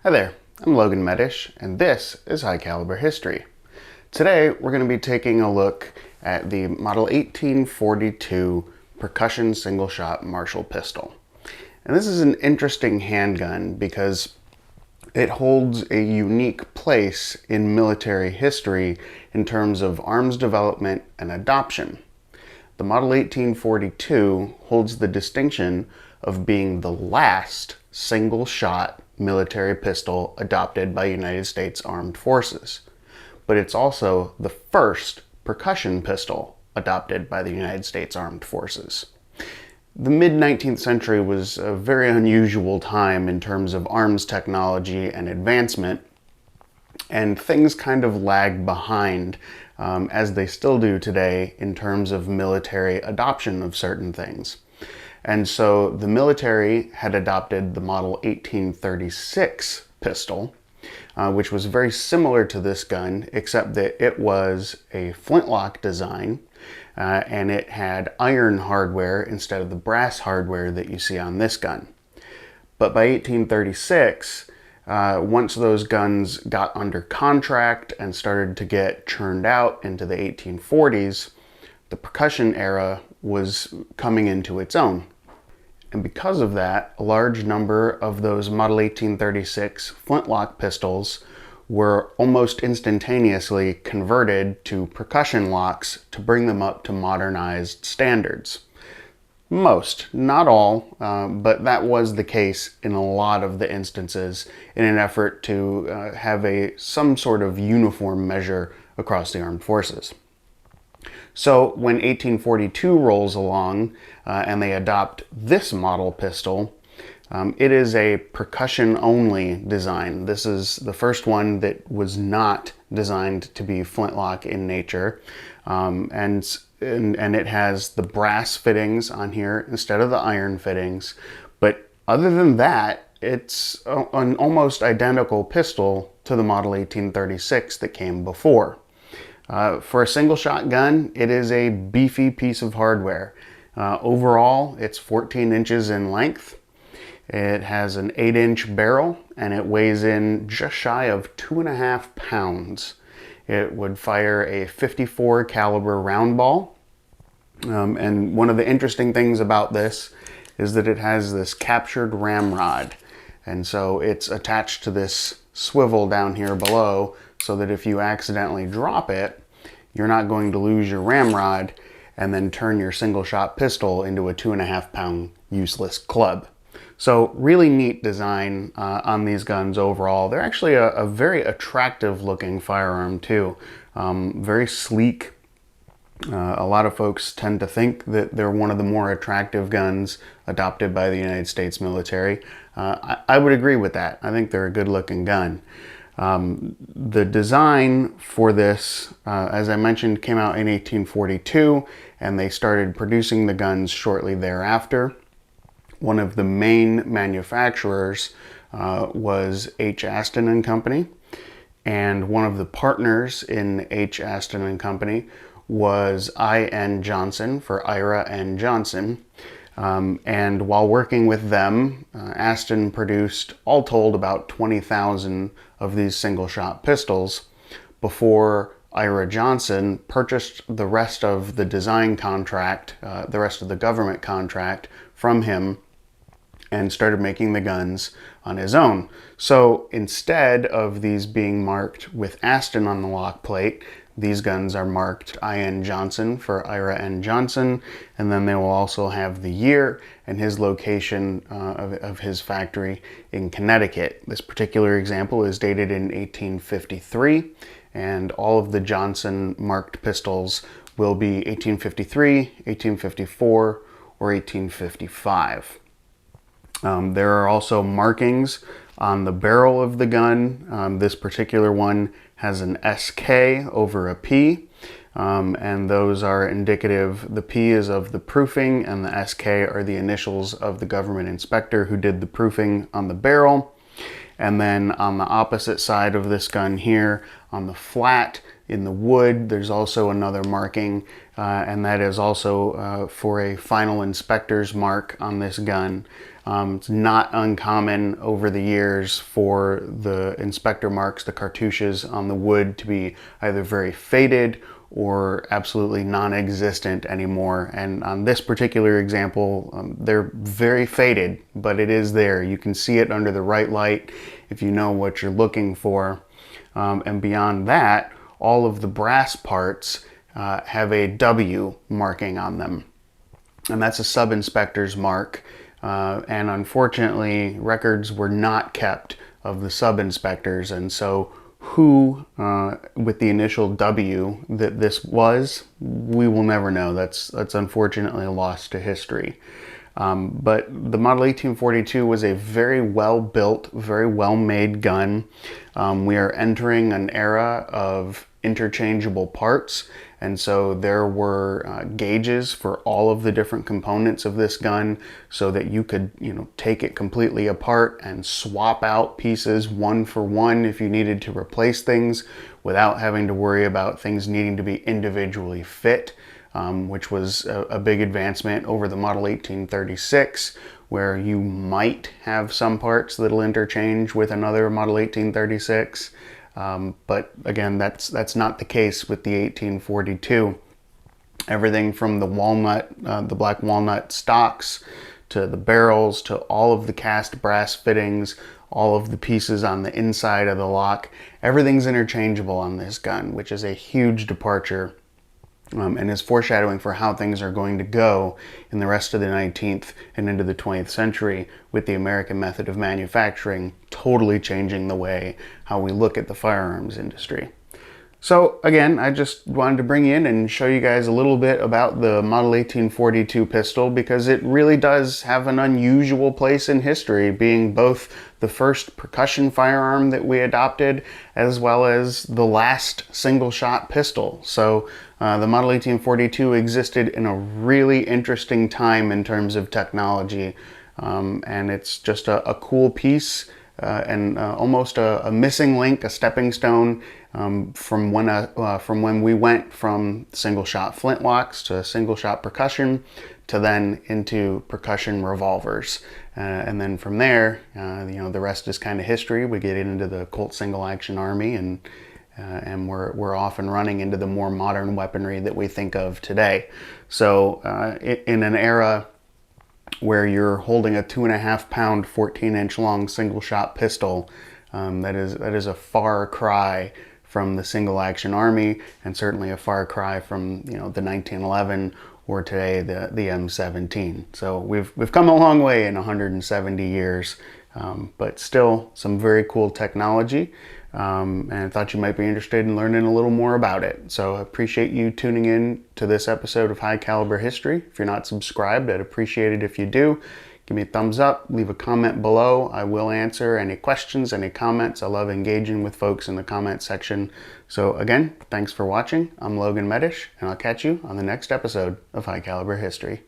Hi there, I'm Logan Medish, and this is High Caliber History. Today we're going to be taking a look at the Model 1842 percussion single-shot Marshall pistol. And this is an interesting handgun because it holds a unique place in military history in terms of arms development and adoption. The Model 1842 holds the distinction of being the last single-shot military pistol adopted by United States Armed Forces. But it's also the first percussion pistol adopted by the United States Armed Forces. The mid-19th century was a very unusual time in terms of arms technology and advancement, and things kind of lagged behind, as they still do today, in terms of military adoption of certain things. And so the military had adopted the Model 1836 pistol, which was very similar to this gun, except that it was a flintlock design, and it had iron hardware instead of the brass hardware that you see on this gun. But by 1836, once those guns got under contract and started to get churned out into the 1840s, the percussion era was coming into its own. And because of that, a large number of those Model 1836 flintlock pistols were almost instantaneously converted to percussion locks to bring them up to modernized standards. Most, not all, but that was the case in a lot of the instances in an effort to have some sort of uniform measure across the armed forces. So when 1842 rolls along and they adopt this model pistol, it is a percussion-only design. This is the first one that was not designed to be flintlock in nature, and it has the brass fittings on here instead of the iron fittings. But other than that, it's an almost identical pistol to the Model 1836 that came before. For a single shot gun, it is a beefy piece of hardware. Overall, it's 14 inches in length. It has an 8-inch barrel, and it weighs in just shy of 2.5 pounds. It would fire a 54 caliber round ball. And one of the interesting things about this is that it has this captured ramrod. And so it's attached to this swivel down here below, so that if you accidentally drop it, you're not going to lose your ramrod and then turn your single shot pistol into a 2.5 pound useless club. So really neat design on these guns overall. They're actually a very attractive looking firearm too. Very sleek. A lot of folks tend to think that they're one of the more attractive guns adopted by the United States military. I would agree with that. I think they're a good looking gun. The design for this, as I mentioned, came out in 1842, and they started producing the guns shortly thereafter. One of the main manufacturers was H. Aston and Company, and one of the partners in H. Aston and Company was I.N. Johnson for Ira and Johnson. And while working with them, Aston produced, all told, about 20,000 of these single-shot pistols before Ira Johnson purchased the rest of the design contract, the rest of the government contract from him, and started making the guns on his own. So instead of these being marked with Aston on the lock plate, these guns are marked I.N. Johnson for Ira N. Johnson, and then they will also have the year and his location of his factory in Connecticut. This particular example is dated in 1853, and all of the Johnson marked pistols will be 1853, 1854, or 1855. There are also markings on the barrel of the gun. This particular one has an SK over a P, and those are indicative. The P is of the proofing, and the SK are the initials of the government inspector who did the proofing on the barrel. And then on the opposite side of this gun here, on the flat in the wood, there's also another marking, and that is also for a final inspector's mark on this gun. It's not uncommon over the years for the inspector marks, the cartouches on the wood, to be either very faded or absolutely non-existent anymore. And on this particular example, they're very faded, but it is there. You can see it under the right light if you know what you're looking for. And beyond that, all of the brass parts have a W marking on them. And that's a sub-inspector's mark. And unfortunately, records were not kept of the sub-inspectors. And so who, with the initial W that this was, we will never know. That's unfortunately lost to history. But the Model 1842 was a very well-built, very well-made gun. We are entering an era of interchangeable parts, and so there were gauges for all of the different components of this gun, so that you could, take it completely apart and swap out pieces one for one if you needed to replace things without having to worry about things needing to be individually fit. Which was a big advancement over the Model 1836, where you might have some parts that'll interchange with another Model 1836. But again, that's not the case with the 1842. Everything from the walnut, the black walnut stocks, to the barrels, to all of the cast brass fittings, all of the pieces on the inside of the lock, everything's interchangeable on this gun, which is a huge departure. And is foreshadowing for how things are going to go in the rest of the 19th and into the 20th century, with the American method of manufacturing totally changing the way how we look at the firearms industry. So again, I just wanted to bring in and show you guys a little bit about the Model 1842 pistol, because it really does have an unusual place in history, being both the first percussion firearm that we adopted, as well as the last single-shot pistol. So the Model 1842 existed in a really interesting time in terms of technology, and it's just a cool piece, and almost a missing link, a stepping stone, from when we went from single-shot flintlocks to single-shot percussion, to then into percussion revolvers. And then from there, the rest is kind of history. We get into the Colt single-action army, and we're off and running into the more modern weaponry that we think of today. So in an era where you're holding a 2.5-pound, 14-inch long single-shot pistol, that is a far cry from the single-action army, and certainly a far cry from the 1911 or today the M17. So we've come a long way in 170 years, but still some very cool technology. And I thought you might be interested in learning a little more about it. So I appreciate you tuning in to this episode of High Caliber History. If you're not subscribed, I'd appreciate it if you do. Give me a thumbs up, leave a comment below. I will answer any questions, any comments. I love engaging with folks in the comment section. So again, thanks for watching. I'm Logan Medish, and I'll catch you on the next episode of High Caliber History.